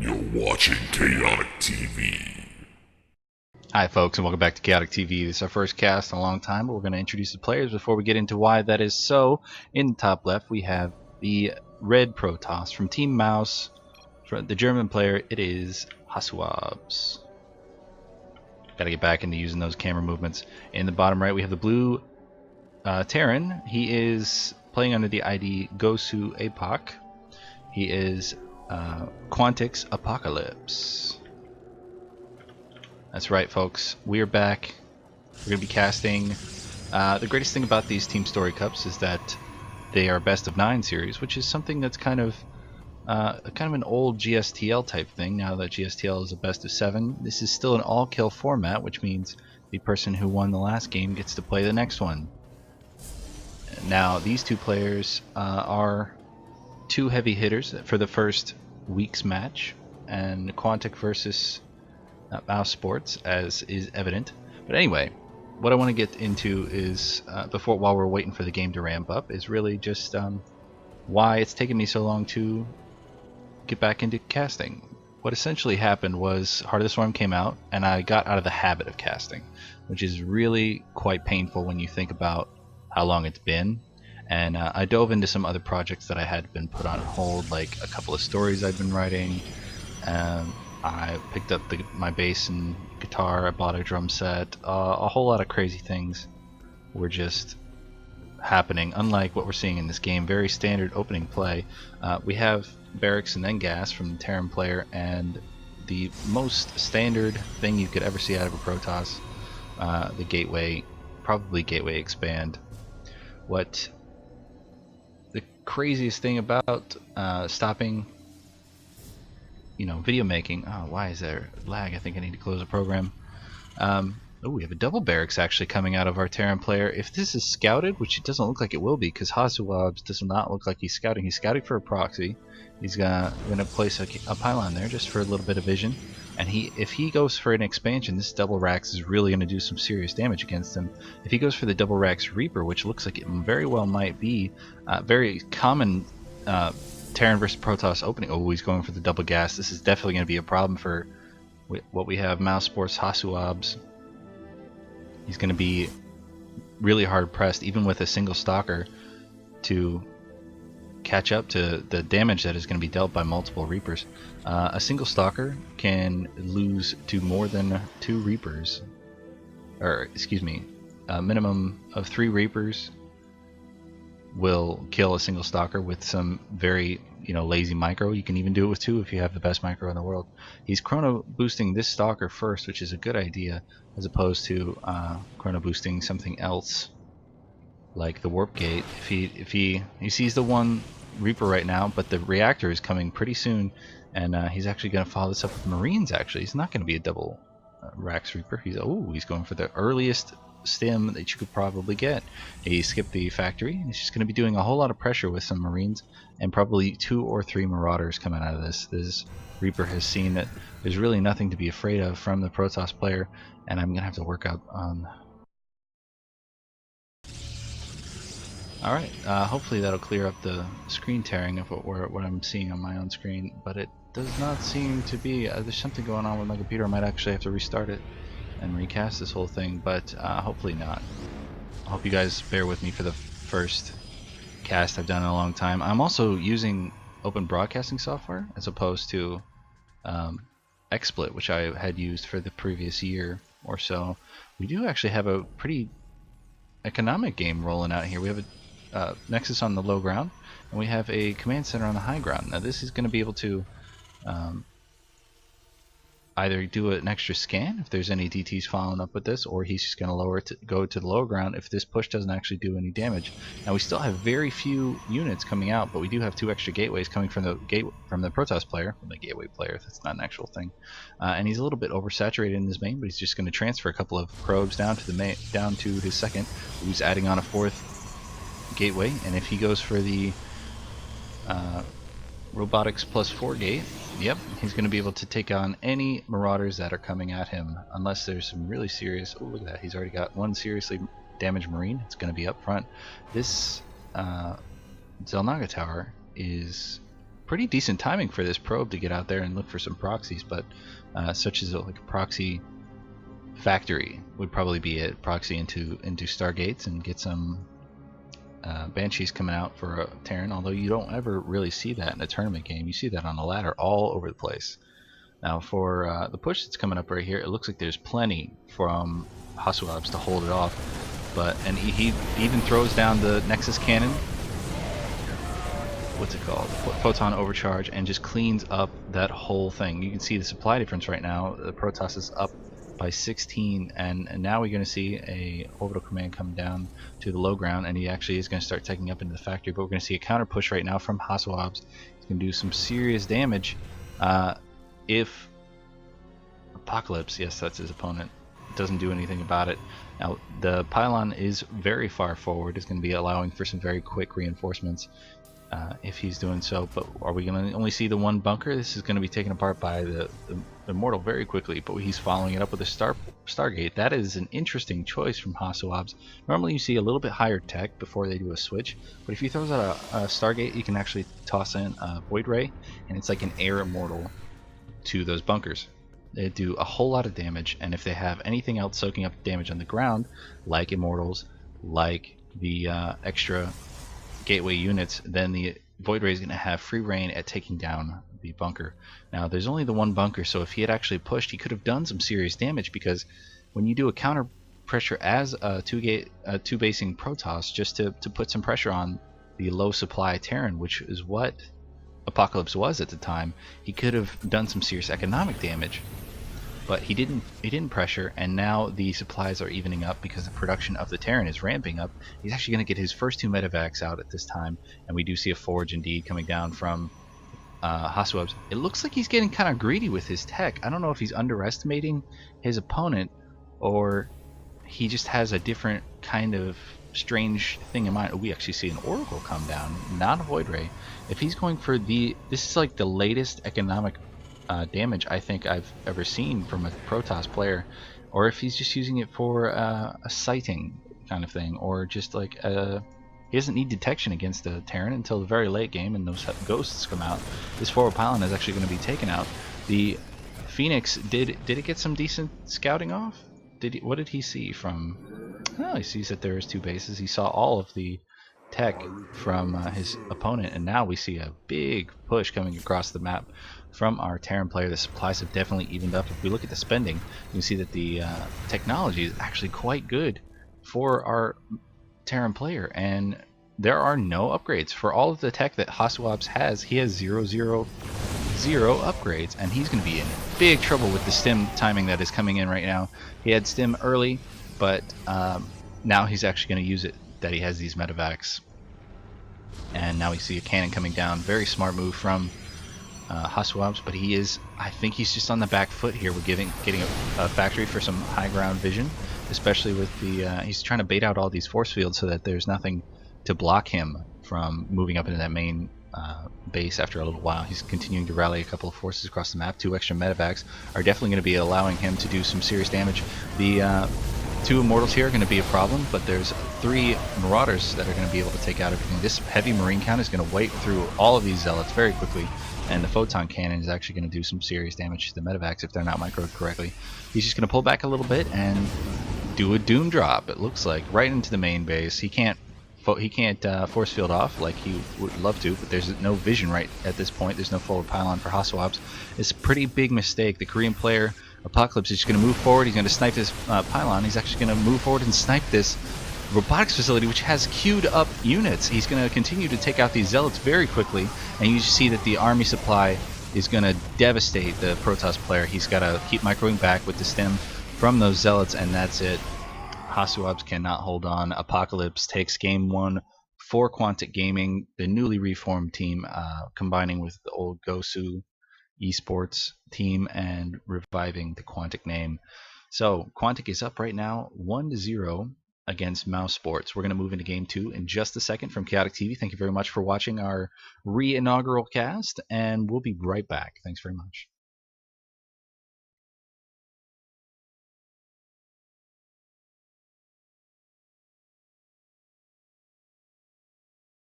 You're watching Chaotic TV. Hi folks, and welcome back to Chaotic TV. This is our first cast in a long time, but we're going to introduce the players before we get into why that is so. In the top left, we have the red Protoss from Team Mouse. For the German player, it is HasuObs. Gotta get back into using those camera movements. In the bottom right, we have the blue Terran. He is playing under the ID Gosu Apoc. He is Quantic's Apocalypse. That's right, folks. We are back. We're going to be casting. The greatest thing about these TeamStory Cups is that they are best of 9 series, which is something that's kind of an old GSTL type thing. Now that GSTL is a best of 7, this is still an all-kill format, which means the person who won the last game gets to play the next one. Now, these two players are two heavy hitters for the first week's match, and Quantic versus MouseSports, as is evident. But anyway, what I want to get into is, while we're waiting for the game to ramp up, is really just why it's taken me so long to get back into casting. What essentially happened was Heart of the Swarm came out, and I got out of the habit of casting, which is really quite painful when you think about how long it's been. And I dove into some other projects that I had been put on hold, like a couple of stories I'd been writing. I picked up my bass and guitar, I bought a drum set, a whole lot of crazy things were just happening, unlike what we're seeing in this game. Very standard opening play. We have barracks and then gas from the Terran player, and the most standard thing you could ever see out of a Protoss, the gateway, probably gateway expand. What the craziest thing about stopping video making. Oh, why is there lag? I think I need to close the program. Oh, we have a double barracks actually coming out of our Terran player. If this is scouted, which it doesn't look like it will be, because HasuObs does not look like he's scouting. He's scouting for a proxy. He's gonna place a pylon there just for a little bit of vision. And if he goes for an expansion, this double racks is really going to do some serious damage against him. If he goes for the double racks Reaper, which looks like it very well might be very common Terran versus Protoss opening. Oh, he's going for the double gas. This is definitely going to be a problem for what we have. MouseSports, HasuObs. He's going to be really hard pressed, even with a single stalker, to catch up to the damage that is going to be dealt by multiple Reapers. A single stalker can lose to more than 2 Reapers, or excuse me, a minimum of 3 Reapers will kill a single stalker with some very lazy micro. You can even do it with 2 if you have the best micro in the world. He's chrono boosting this stalker first, which is a good idea, as opposed to chrono boosting something else like the warp gate. If he sees the 1 Reaper right now, but the reactor is coming pretty soon, and he's actually going to follow this up with Marines. Actually, he's not going to be a double Rax Reaper. He's going for the earliest stim that you could probably get. He skipped the factory, and he's just going to be doing a whole lot of pressure with some Marines, and probably 2 or 3 Marauders coming out of this. This Reaper has seen that there's really nothing to be afraid of from the Protoss player, and I'm going to have to work out on. Alright, hopefully that'll clear up the screen tearing of what I'm seeing on my own screen, but it does not seem to be. There's something going on with my computer. I might actually have to restart it and recast this whole thing, but hopefully not. I hope you guys bear with me for the first cast I've done in a long time. I'm also using open broadcasting software as opposed to XSplit, which I had used for the previous year or so. We do actually have a pretty economic game rolling out here. We have a Nexus on the low ground, and we have a command center on the high ground. Now this is going to be able to either do an extra scan if there's any DTs following up with this, or he's just going to lower it to go to the lower ground if this push doesn't actually do any damage. Now we still have very few units coming out, but we do have 2 extra gateways coming from the Protoss player, from the gateway player. That's not an actual thing, and he's a little bit oversaturated in his main, but he's just going to transfer a couple of probes down to his second, who's adding on a 4th gateway. And if he goes for the robotics +4 gate, yep, he's going to be able to take on any Marauders that are coming at him, unless there's some really serious. Oh, look at that, he's already got 1 seriously damaged Marine. It's going to be up front. This Zelnaga tower is pretty decent timing for this probe to get out there and look for some proxies, but such as like a proxy factory would probably be it. Proxy into Stargates and get some Banshees coming out for a Terran, although you don't ever really see that in a tournament game. You see that on the ladder all over the place. Now for the push that's coming up right here, it looks like there's plenty from HasuObs to hold it off, and he even throws down the Nexus cannon, what's it called, photon overcharge, and just cleans up that whole thing. You can see the supply difference right now. The Protoss is up by 16, and now we're going to see a orbital command come down to the low ground, and he actually is going to start taking up into the factory. But we're going to see a counter push right now from HasuObs. He's going to do some serious damage if Apocalypse, yes, that's his opponent, doesn't do anything about it. Now the pylon is very far forward. It's going to be allowing for some very quick reinforcements if he's doing so. But are we going to only see the one bunker? This is going to be taken apart by the Immortal very quickly, but he's following it up with a Stargate. That is an interesting choice from HasuObs. Normally you see a little bit higher tech before they do a switch, but if he throws out a Stargate, you can actually toss in a Void Ray, and it's like an air Immortal to those bunkers. They do a whole lot of damage, and if they have anything else soaking up damage on the ground, like Immortals, like the extra gateway units, then the Void Ray is going to have free reign at taking down the bunker. Now there's only the one bunker, so if he had actually pushed, he could have done some serious damage, because when you do a counter pressure as a two basing Protoss, just to put some pressure on the low supply Terran, which is what Apocalypse was at the time, he could have done some serious economic damage. But he didn't pressure, and now the supplies are evening up because the production of the Terran is ramping up. He's actually going to get his first two medevacs out at this time, and we do see a forge indeed coming down from HasuObs. It looks like he's getting kind of greedy with his tech. I don't know if he's underestimating his opponent, or he just has a different kind of strange thing in mind. We actually see an Oracle come down, not a Void Ray. If he's going for this is like the latest economic damage I think I've ever seen from a Protoss player, or if he's just using it for a sighting kind of thing, or just like he doesn't need detection against the Terran until the very late game, and those ghosts come out. This forward pylon is actually going to be taken out. The Phoenix did it get some decent scouting off? What did he see from? Oh, he sees that there's two bases. He saw all of the tech from his opponent, and now we see a big push coming across the map from our Terran player. The supplies have definitely evened up. If we look at the spending, you can see that the technology is actually quite good for our Terran player, and there are no upgrades for all of the tech that HasuObs has. He has 0, 0, 0 upgrades, and he's going to be in big trouble with the stim timing that is coming in right now. He had stim early, but now he's actually going to use it, that he has these medevacs. And now we see a cannon coming down. Very smart move from HasuObs, but I think he's just on the back foot here with getting a factory for some high ground vision, especially with he's trying to bait out all these force fields so that there's nothing to block him from moving up into that main base after a little while. He's continuing to rally a couple of forces across the map. Two extra medevacs are definitely going to be allowing him to do some serious damage. The two Immortals here are going to be a problem, but there's 3 Marauders that are going to be able to take out everything. This heavy Marine count is going to wipe through all of these Zealots very quickly, and the Photon Cannon is actually going to do some serious damage to the medevacs if they're not microed correctly. He's just going to pull back a little bit and do a Doom Drop, it looks like, right into the main base. He can't force field off like he would love to, but there's no vision right at this point. There's no forward pylon for HasuObs. It's a pretty big mistake. The Korean player Apocalypse is just going to move forward. He's going to snipe this pylon. He's actually going to move forward and snipe this robotics facility, which has queued up units. He's going to continue to take out these Zealots very quickly, and you see that the army supply is going to devastate the Protoss player. He's got to keep microing back with the stim from those Zealots, and that's it. HasuObs cannot hold on. Apocalypse takes game 1 for Quantic Gaming, the newly reformed team, combining with the old Gosu esports team and reviving the Quantic name. So Quantic is up right now 1-0 against MouseSports. We're going to move into game 2 in just a second from Chaotic TV. Thank you very much for watching our re-inaugural cast, and we'll be right back. Thanks very much.